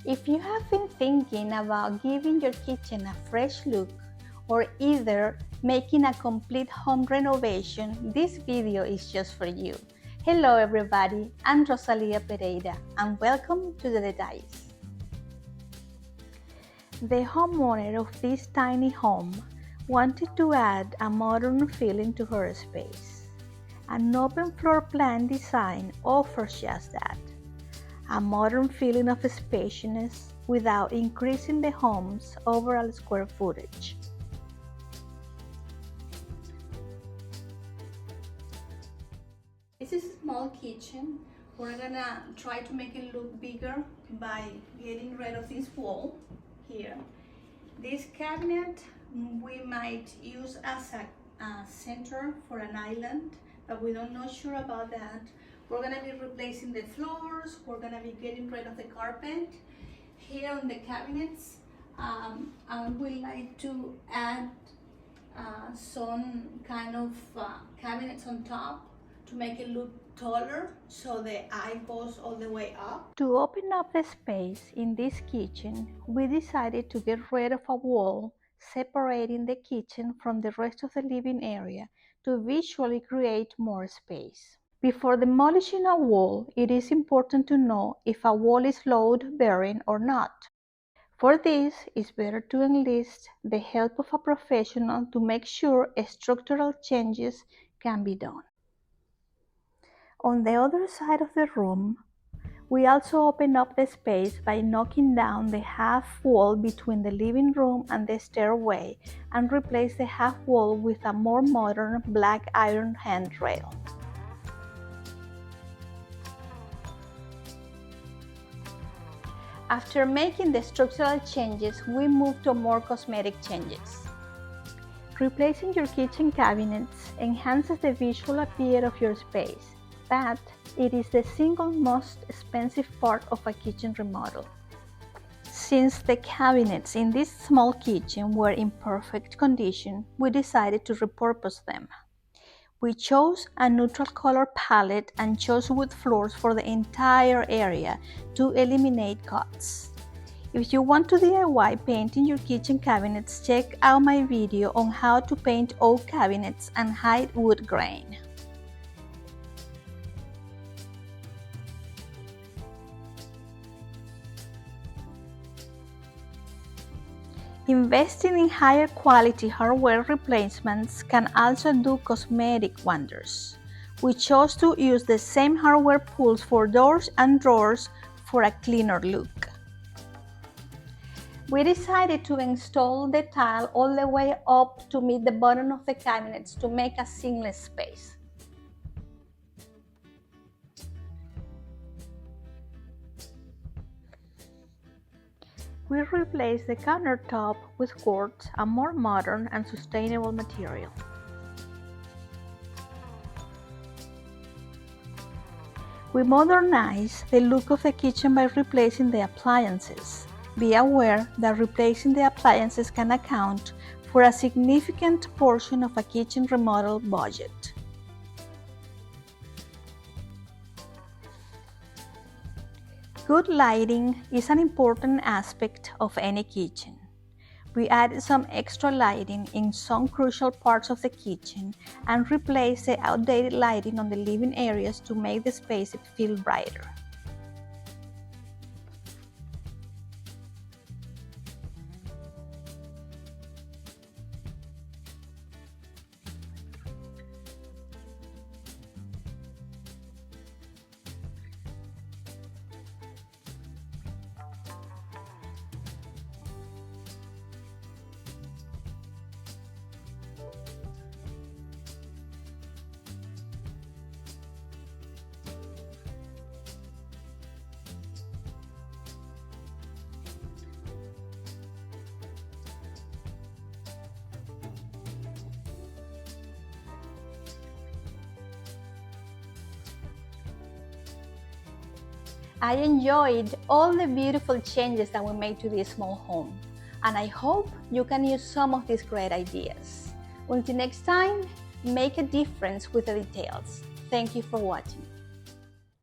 If you have been thinking about giving your kitchen a fresh look or either making a complete home renovation, this video is just for you. Hello everybody, I'm Rosalia Pereira and welcome to The Details. The homeowner of this tiny home wanted to add a modern feeling to her space. An open floor plan design offers just that. A modern feeling of spaciousness without increasing the home's overall square footage. This is a small kitchen. We're gonna try to make it look bigger by getting rid of this wall here. This cabinet we might use as a center for an island, but we don't know sure about that. We're gonna be replacing the floors. We're gonna be getting rid of the carpet. Here on the cabinets, I would like to add some kind of cabinets on top to make it look taller so the eye goes all the way up. To open up the space in this kitchen, we decided to get rid of a wall separating the kitchen from the rest of the living area to visually create more space. Before demolishing a wall, it is important to know if a wall is load-bearing or not. For this, it's better to enlist the help of a professional to make sure structural changes can be done. On the other side of the room, we also open up the space by knocking down the half wall between the living room and the stairway and replace the half wall with a more modern black iron handrail. After making the structural changes, we move to more cosmetic changes. Replacing your kitchen cabinets enhances the visual appeal of your space, but it is the single most expensive part of a kitchen remodel. Since the cabinets in this small kitchen were in perfect condition, we decided to repurpose them. We chose a neutral color palette and chose wood floors for the entire area to eliminate cuts. If you want to DIY painting your kitchen cabinets, check out my video on how to paint oak cabinets and hide wood grain. Investing in higher quality hardware replacements can also do cosmetic wonders. We chose to use the same hardware pulls for doors and drawers for a cleaner look. We decided to install the tile all the way up to meet the bottom of the cabinets to make a seamless space. We replaced the countertop with quartz, a more modern and sustainable material. We modernized the look of the kitchen by replacing the appliances. Be aware that replacing the appliances can account for a significant portion of a kitchen remodel budget. Good lighting is an important aspect of any kitchen. We added some extra lighting in some crucial parts of the kitchen and replaced the outdated lighting on the living areas to make the space feel brighter. I enjoyed all the beautiful changes that we made to this small home, and I hope you can use some of these great ideas. Until next time, make a difference with the details. Thank you for watching.